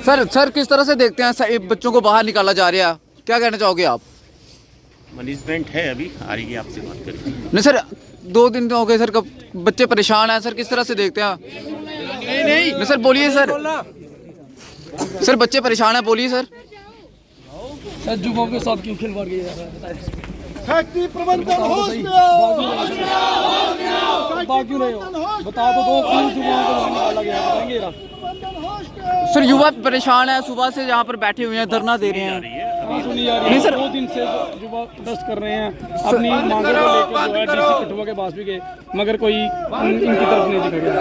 Sir किस तरह से देखते हैं बच्चों को बाहर निकाला जा रहा है, क्या कहना चाहोगे आप? मैनेजमेंट है अभी आ रही है, आपसे बात करेंगे। नहीं सर, 2 दिन हो गए सर, कब बच्चे परेशान हैं सर, किस तरह से देखते हैं? नहीं सर बोलिए सर, बच्चे परेशान हैं, बोलिए सर। युवाओं के साथ क्यों खिलवाड़ किया जा रहा है? फैक्ट्री प्रबंधन होश में बाकी नहीं हो, बता दो क्यों युवाओं को निकाला गया, बताएंगे जरा। सर युवा परेशान है, सुबह से यहाँ पर बैठे हुए हैं, धरना दे रहे हैं। सुनी जा रही है सर, 2 दिन से युवा प्रोटेस्ट कर रहे हैं अपनी मांगों को लेकर, जो है डीसी कठुआ के पास भी गए मगर कोई इनकी तरफ नहीं दिखा गया।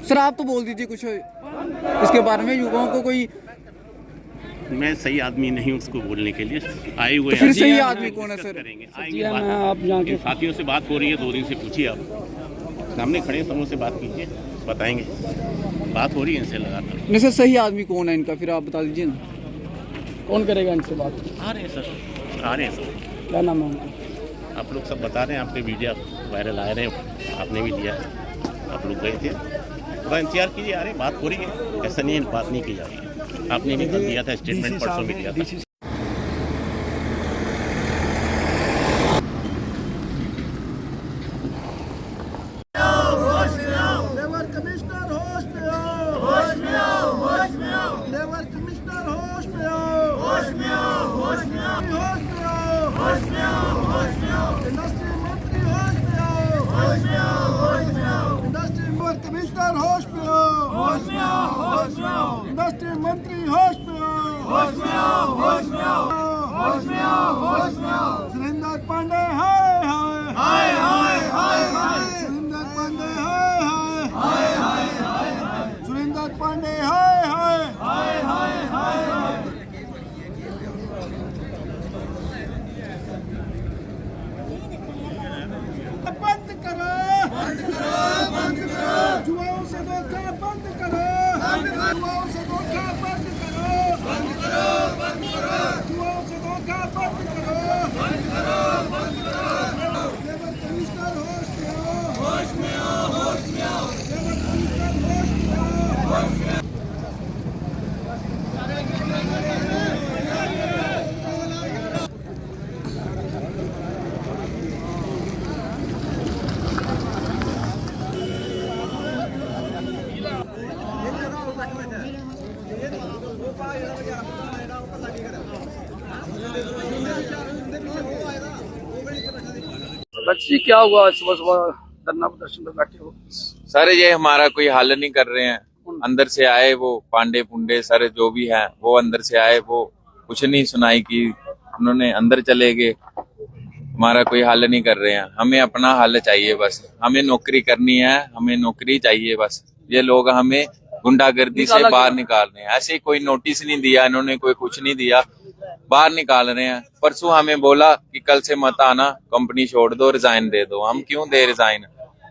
सर आप तो बोल दीजिए कुछ इसके बारे में, युवाओं को कोई। मैं सही आदमी नहीं उसको बोलने के लिए आए हुए तो फिर सही आदमी कौन है सर? करेंगे आप यहाँ के साथियों से बात हो रही है, 2 दिन से पूछिए, आप सामने खड़े समूह से बात कीजिए, बताएंगे, बात हो रही है इनसे लगातार। नहीं सर सही आदमी कौन है इनका, फिर आप बता दीजिए ना, कौन करेगा इनसे बात? आ रहे हैं सर, आ रहे हैं सर। क्या नाम है उनका? आप लोग सब बता रहे हैं, आपके वीडियो वायरल आ रहे हैं, आपने भी दिया है, आप लोग गए थे, थोड़ा इंतजार कीजिए, आ रहे बात हो रही है, ऐसा नहीं है बात नहीं की जा रही है। आपने भी कल दिया था स्टेटमेंट, परसों भी दिया था। लेबर कमिश्नर होश में आओ, होश में आओ, होश में आओ। लेबर कमिश्नर होश में आओ, होश में आओ, होश में आओ, होश में आओ, होश में आओ, होश में आओ। इंडस्ट्री मंत्री होश में आओ, होश में आओ, होश में आओ। इंडस्ट्री लेबर कमिश्नर होश में आओ, होश में आओ, होश में आओ। इंडस्ट्री मंत्री होश में आओ, होश में आओ, होश में आओ, होश में आओ, होश में आओ। सुरेंद्र पांडे हाय हाय हाय हाय हाय हाय। सुरेंद्र पांडे हाय हाय हाय हाय हाय। सुरेंद्र पांडे हाय हाय हाय हाय हाय हाय। बंद करो, बंद करो, बंद करो। जुआओं से धोखा बंद करो, बंद करो। जुआओं से धोखा बंद करो, बंद करो, बंद करो। जुआओं से धोखा बंद करो, बंद करो, बंद करो। लेबर कमिश्नर होश में आओ, होश में आओ, होश में आओ। लेबर कमिश्नर होश में आओ, होश में आओ। बच्ची क्या हुआ, सुबह सुबह धरना प्रदर्शन पर बैठे हो? सर ये हमारा कोई हल नहीं कर रहे हैं, अंदर से आए वो पांडे पुंडे सर जो भी है वो अंदर से आए, वो कुछ नहीं सुनाई की, उन्होंने अंदर चले गए, हमारा कोई हल नहीं कर रहे हैं। हमें अपना हल चाहिए बस, हमें नौकरी करनी है, हमें नौकरी चाहिए बस। ये लोग हमें गुंडागर्दी से बाहर निकाल रहे हैं, ऐसे कोई नोटिस नहीं दिया इन्होंने, कोई कुछ नहीं दिया, बाहर निकाल रहे हैं। परसों हमें बोला कि कल से मत आना, कंपनी छोड़ दो, रिजाइन दे दो। हम क्यों दे रिजाइन,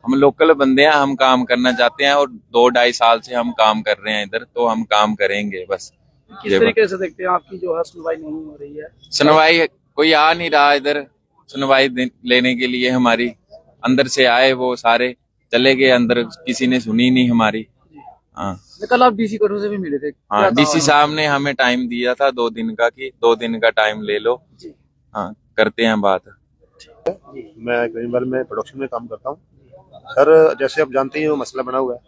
हम लोकल बंदे हैं, हम काम करना चाहते हैं और 2-2.5 साल से हम काम कर रहे हैं इधर, तो हम काम करेंगे बस। किस तरीके से देखते हैं आपकी जो है सुनवाई नहीं हो रही है? सुनवाई कोई आ नहीं रहा इधर सुनवाई लेने के लिए, हमारी अंदर से आए वो सारे चले गए अंदर, किसी ने सुनी नहीं हमारी। हाँ कल आप डीसी कठुआ से भी मिले थे? हाँ, डीसी साहब ने हमें टाइम दिया था 2 दिन का, कि 2 दिन का टाइम ले लो, हाँ करते हैं बात। मैं ग्रीनबल में प्रोडक्शन में काम करता हूँ सर। जैसे आप जानते हैं वो मसला बना हुआ है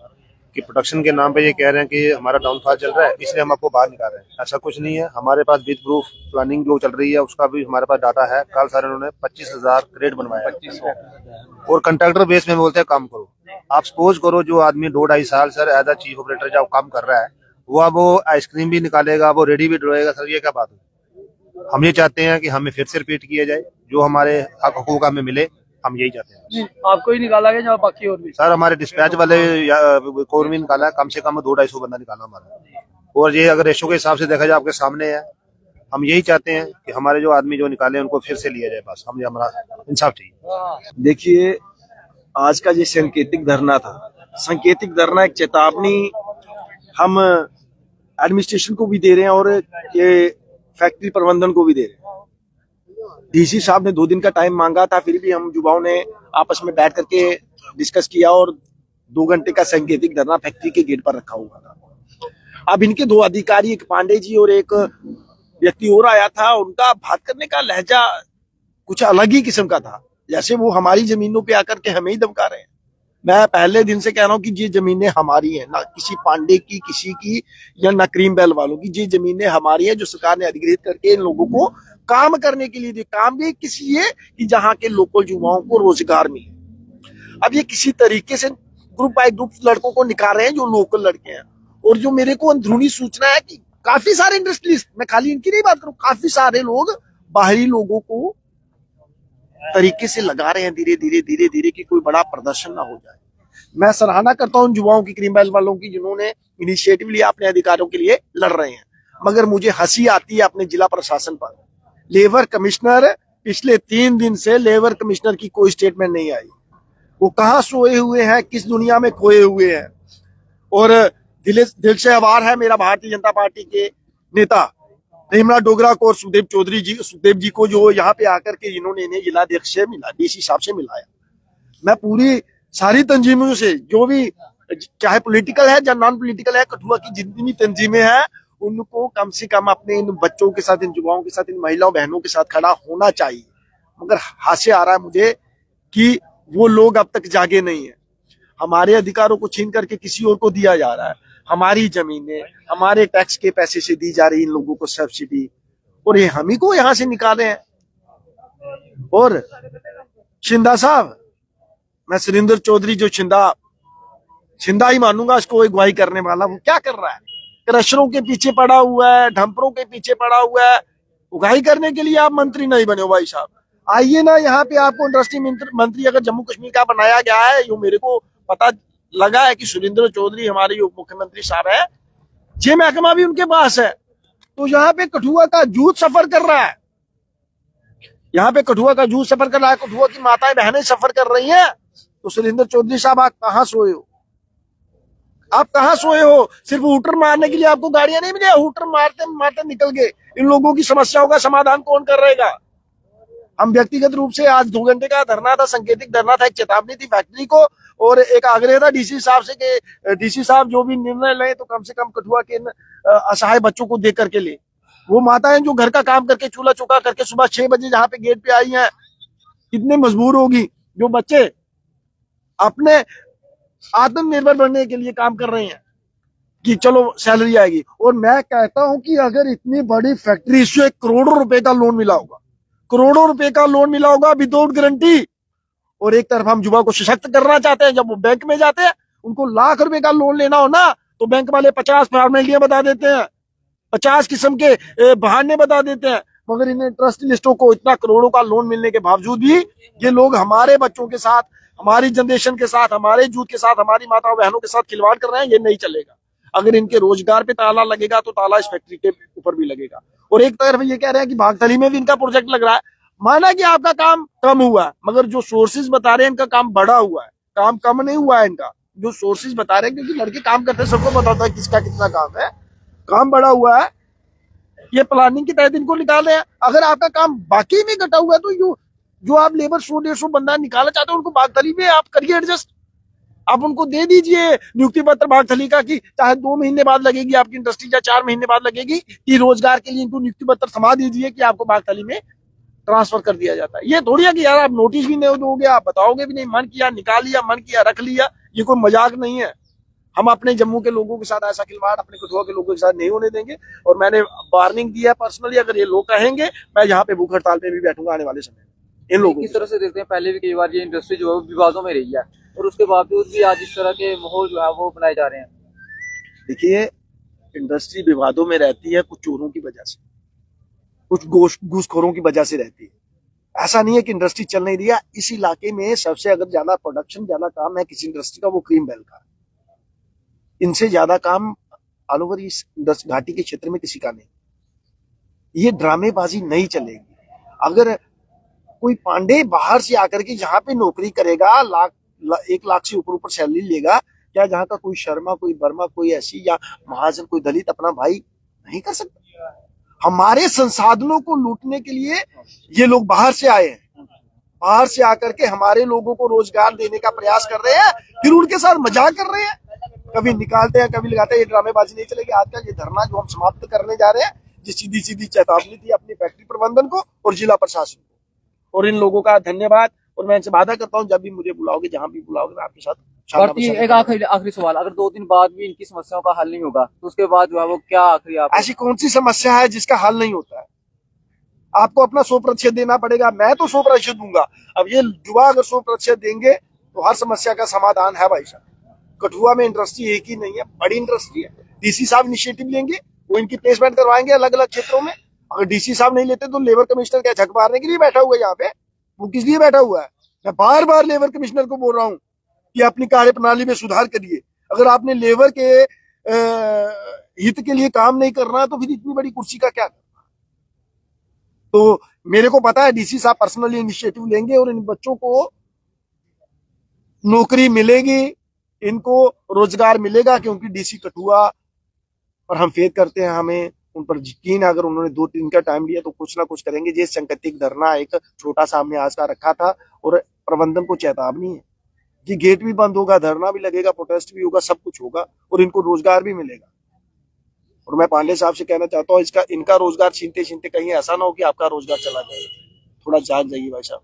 कि प्रोडक्शन के नाम पे ये कह रहे हैं कि हमारा डाउनफॉल चल रहा है, इसलिए हम आपको बाहर निकाल रहे हैं। ऐसा कुछ नहीं है, हमारे पास विद प्रूफ प्लानिंग जो चल रही है उसका भी हमारे पास डाटा है। कल सर उन्होंने 25,000 क्रेट बनवाया 2500 और कंट्रैक्टर बेस में बोलते हैं काम करो। आप सपोज करो जो आदमी 2-2.5 साल sir as a chief operator जब काम कर रहा है, वो अब वो आइसक्रीम भी निकालेगा, वो रेडी भी डलोएगा सर, ये क्या बात है? हम ये चाहते हैं कि हमें फिर से रिपीट किया जाए, जो हमारे हक हुकूक हमें मिले, हम यही चाहते हैं। आपको ही निकाला गया या बाकी और भी? सर हमारे डिस्पैच वाले कोर भी निकाला है, कम से कम 200-250 बंदा निकाला हमारा। और ये अगर रेशो के हिसाब से देखा जाए आपके सामने है, हम यही चाहते हैं कि हमारे जो आदमी जो निकाले उनको फिर से लिया जाए, बस हमें हमारा इंसाफ चाहिए। देखिए आज का ये सांकेतिक धरना था, सांकेतिक धरना एक चेतावनी हम एडमिनिस्ट्रेशन को भी दे रहे हैं और ये फैक्ट्री प्रबंधन को भी दे रहे हैं। डीसी साहब ने 2 दिन का टाइम मांगा था, फिर भी हम युवाओं ने आपस में बैठ करके डिस्कस किया और 2 घंटे का सांकेतिक धरना फैक्ट्री के गेट पर रखा हुआ था। अब इनके 2 अधिकारी, एक पांडे जी और एक व्यक्ति और आया था, उनका बात करने का लहजा कुछ अलग ही किस्म का था, जैसे वो हमारी जमीनों पे आकर के हमें ही धमका रहे हैं। मैं पहले दिन से कह रहा हूँ कि ये जमीनें हमारी हैं, ना किसी पांडे की, किसी की, या ना क्रीम बेल वालों की। ये जमीनें हमारी हैं जो सरकार ने अधिग्रहित करके इन लोगों को काम करने के लिए दी। काम भी किस लिए कि जहाँ के लोकल युवाओं को रोजगार मिले। अब ये किसी तरीके से ग्रुप बाय ग्रुप लड़कों को निकाल रहे हैं जो लोकल लड़के हैं। और जो मेरे को अंदरूनी सूचना है कि काफी सारे इंडस्ट्रियलिस्ट, मैं खाली इनकी नहीं बात करूं, काफी सारे लोग बाहरी लोगों को तरीके से लगा रहे हैं धीरे धीरे कि कोई बड़ा प्रदर्शन ना हो जाए। मैं सराहना करता हूं युवाओं की, क्रीम बेल वालों की, जिन्होंने इनिशिएटिव लिया, अपने अधिकारों के लिए लड़ रहे हैं। मगर मुझे हंसी आती है अपने जिला प्रशासन पर। लेबर कमिश्नर, पिछले 3 दिन से लेबर कमिश्नर की कोई स्टेटमेंट नहीं आई। वो कहाँ सोए हुए हैं, किस दुनिया में खोए हुए हैं। और दिल से आभार है मेरा भारतीय जनता पार्टी के नेता रहीमनाथ डोगरा को और सुखदेव जी को, जो यहाँ पे आकर के इन्होंने इन्हें जिलाध्यक्ष से मिला, डीसी साहब से मिलाया। मैं पूरी सारी तंजीमों से, जो भी चाहे पॉलिटिकल है या नॉन पॉलिटिकल है, कठुआ की जितनी भी तंजीमें हैं, उनको कम से कम अपने इन बच्चों के साथ, इन युवाओं के साथ, इन महिलाओं बहनों के साथ खड़ा होना चाहिए। मगर हास्य आ रहा है मुझे कि वो लोग अब तक जागे नहीं है। हमारे अधिकारों को छीन करके किसी और को दिया जा रहा है। हमारी जमीनें हमारे टैक्स के पैसे से दी जा रही इन लोगों को सब्सिडी, और ये हम ही को यहां से निकाले हैं। और शिंदा साहब, मैं सुरेंद्र चौधरी, जो शिंदा ही मानूंगा इसको अगुवाई करने वाला, वो क्या कर रहा है? क्रशरों के पीछे पड़ा हुआ है, डंपरों के पीछे पड़ा हुआ है। उगाई करने के लिए आप मंत्री नहीं बने हो भाई साहब। आइए ना यहाँ पे, आपको इंडस्ट्री मंत्री अगर जम्मू कश्मीर का बनाया गया है, यो मेरे को पता लगा है कि सुरेंद्र चौधरी हमारे उप मुख्यमंत्री साहब है, ये महकमा भी उनके पास है। तो यहाँ पे कठुआ का जूथ सफर कर रहा है, यहाँ पे कठुआ का जूथ सफर कर रहा है, कठुआ की माताएं बहनें सफर कर रही हैं। तो सुरेंद्र चौधरी साहब, आप कहाँ सोए हो? आप कहाँ सोए हो? सिर्फ हूटर मारने के लिए आपको गाड़ियां नहीं मिली, हूटर मारते मारते निकल गए। इन लोगों की समस्याओं का समाधान कौन कर रहेगा? हम व्यक्तिगत रूप से आज 2 घंटे का धरना था, सांकेतिक धरना था, एक चेतावनी थी फैक्ट्री को, और एक आग्रह था डीसी साहब से कि डीसी साहब जो भी निर्णय लें तो कम से कम कठुआ के असहाय बच्चों को देख करके ले। वो माताएं जो घर का काम करके, चूल्हा चौका करके सुबह 6 बजे जहाँ पे गेट पे आई हैं, कितने मजबूर होगी। जो बच्चे अपने आत्मनिर्भर बनने के लिए काम कर रहे हैं कि चलो सैलरी आएगी। और मैं कहता हूं कि अगर इतनी बड़ी फैक्ट्री, इससे करोड़ों रुपए का लोन मिला होगा, करोड़ों रुपए का लोन मिला होगा विदाउट गारंटी। और एक तरफ हम युवा को सशक्त करना चाहते हैं, जब वो बैंक में जाते हैं, उनको लाख रुपए का लोन लेना हो ना, तो बैंक वाले 50 फॉर्मेलिटियां बता देते हैं, 50 किस्म के बहाने बता देते हैं। मगर इन ट्रस्ट लिस्टों को इतना करोड़ों का लोन मिलने के बावजूद भी ये लोग हमारे बच्चों के साथ, हमारी जनरेशन के साथ, हमारे यूथ के साथ, हमारी माताओं बहनों के साथ खिलवाड़ कर रहे हैं। ये नहीं चलेगा। अगर इनके रोजगार पे ताला लगेगा तो ताला इस फैक्ट्री के ऊपर भी लगेगा। और एक तरफ ये कह रहे हैं कि भागथली में भी इनका प्रोजेक्ट लग रहा है। माना कि आपका काम कम हुआ है, मगर जो सोर्सेज बता रहे हैं इनका काम बढ़ा हुआ है, काम कम नहीं हुआ है इनका। जो सोर्सेज बता रहे हैं, क्योंकि लड़के काम करते हैं, सबको पता होता है किसका कितना काम है, काम बढ़ा हुआ है। ये प्लानिंग के तहत इनको निकाल रहे हैं। अगर आपका काम बाकी में घटा हुआ है तो जो आप लेबर 100-150 बंदा निकालना चाहते हो, उनको बागथली में आप करिए एडजस्ट। आप उनको दे दीजिए नियुक्ति पत्र बागथली का, कि चाहे 2 महीने बाद लगेगी आपकी इंडस्ट्री, या 4 महीने बाद लगेगी, कि रोजगार के लिए इनको नियुक्ति पत्र थमा दीजिए कि आपको बागथली में ट्रांसफर कर दिया जाता है। ये थोड़ी है कि यार आप नोटिस भी नहीं दोगे, आप बताओगे भी नहीं, मन किया निकाल लिया, मन किया रख लिया। ये कोई मजाक नहीं है। हम अपने जम्मू के लोगों के साथ ऐसा खिलवाड़ अपने कठुआ के लोगों के साथ नहीं होने देंगे। और मैंने वार्निंग दी है पर्सनली, अगर ये लोग कहेंगे, मैं यहाँ पे भूख हड़ताल पे भी बैठूंगा आने वाले समय में। इन लोगों किस तरह से देखते हैं, पहले भी कई बार ये इंडस्ट्री जो है विवादों में रही है, और उसके बावजूद भी आज इस तरह के माहौल जो है वो बनाए जा रहे हैं। देखिए, इंडस्ट्री विवादों में रहती है कुछ चोरों की वजह से, कुछ घूसखोरों की वजह से रहती है। ऐसा नहीं है कि इंडस्ट्री चल नहीं रही है। इस इलाके में सबसे अगर ज्यादा प्रोडक्शन, ज्यादा काम है किसी इंडस्ट्री का, वो क्रीम बेल का। इनसे ज्यादा काम ऑल ओवर इस घाटी के क्षेत्र में किसी का नहीं। ये ड्रामेबाजी नहीं चलेगी। अगर कोई पांडे बाहर से आकर के यहाँ पे नौकरी करेगा, 1 लाख से ऊपर सैलरी लेगा, क्या जहाँ का कोई शर्मा, कोई वर्मा, कोई ऐसी या महाजन, कोई दलित अपना भाई नहीं कर सकता? हमारे संसाधनों को लूटने के लिए ये लोग बाहर से आए हैं। बाहर से आकर के हमारे लोगों को रोजगार देने का प्रयास कर रहे हैं, फिर उनके साथ मजाक कर रहे हैं, कभी निकालते हैं कभी लगाते हैं। ये ड्रामेबाजी नहीं चलेगी। आज का ये धरना जो हम समाप्त करने जा रहे हैं, ये सीधी सीधी चेतावनी थी अपनी फैक्ट्री प्रबंधन को और जिला प्रशासन को, और इन लोगों का धन्यवाद। और मैं इनसे वादा करता हूँ जब भी मुझे बुलाओगे, जहां भी बुलाओगे, मैं आपके साथ और एक आखिरी सवाल, अगर 2 दिन बाद भी इनकी समस्याओं का हल नहीं होगा तो उसके बाद जो है वो क्या आखिरी आप ऐसी कौन सी समस्या है जिसका हल नहीं होता है? आपको अपना 100% देना पड़ेगा। मैं तो 100% दूंगा। अब ये युवा अगर 100% देंगे तो हर समस्या का समाधान है भाई साहब। कठुआ में इंडस्ट्री एक ही नहीं है, बड़ी इंडस्ट्री है। डीसी साहब इनिशिएटिव लेंगे, वो इनकी प्लेसमेंट करवाएंगे अलग अलग क्षेत्रों में। अगर डीसी साहब नहीं लेते तो लेबर कमिश्नर क्या झक मारने के लिए बैठा हुआ है यहाँ पे? वो किस लिए बैठा हुआ है? मैं बार बार लेबर कमिश्नर को बोल रहा हूँ कि अपनी कार्य प्रणाली में सुधार करिए। अगर आपने लेबर के हित के लिए काम नहीं करना तो फिर इतनी बड़ी कुर्सी का क्या करना? तो मेरे को पता है डीसी साहब पर्सनली इनिशिएटिव लेंगे और इन बच्चों को नौकरी मिलेगी, इनको रोजगार मिलेगा, क्योंकि डीसी कठुआ पर हम फेथ करते हैं, हमें उन पर यकीन है। अगर उन्होंने 2 दिन का टाइम लिया तो कुछ ना कुछ करेंगे। ये सांकेतिक धरना एक छोटा सा हमने आज का रखा था और प्रबंधन को चेतावनी है कि गेट भी बंद होगा, धरना भी लगेगा, प्रोटेस्ट भी होगा, सब कुछ होगा और इनको रोजगार भी मिलेगा। और मैं पांडे साहब से कहना चाहता हूँ इनका रोजगार छीनते छीनते कहीं ऐसा ना हो कि आपका रोजगार चला जाए। थोड़ा जाग जाइए भाई साहब।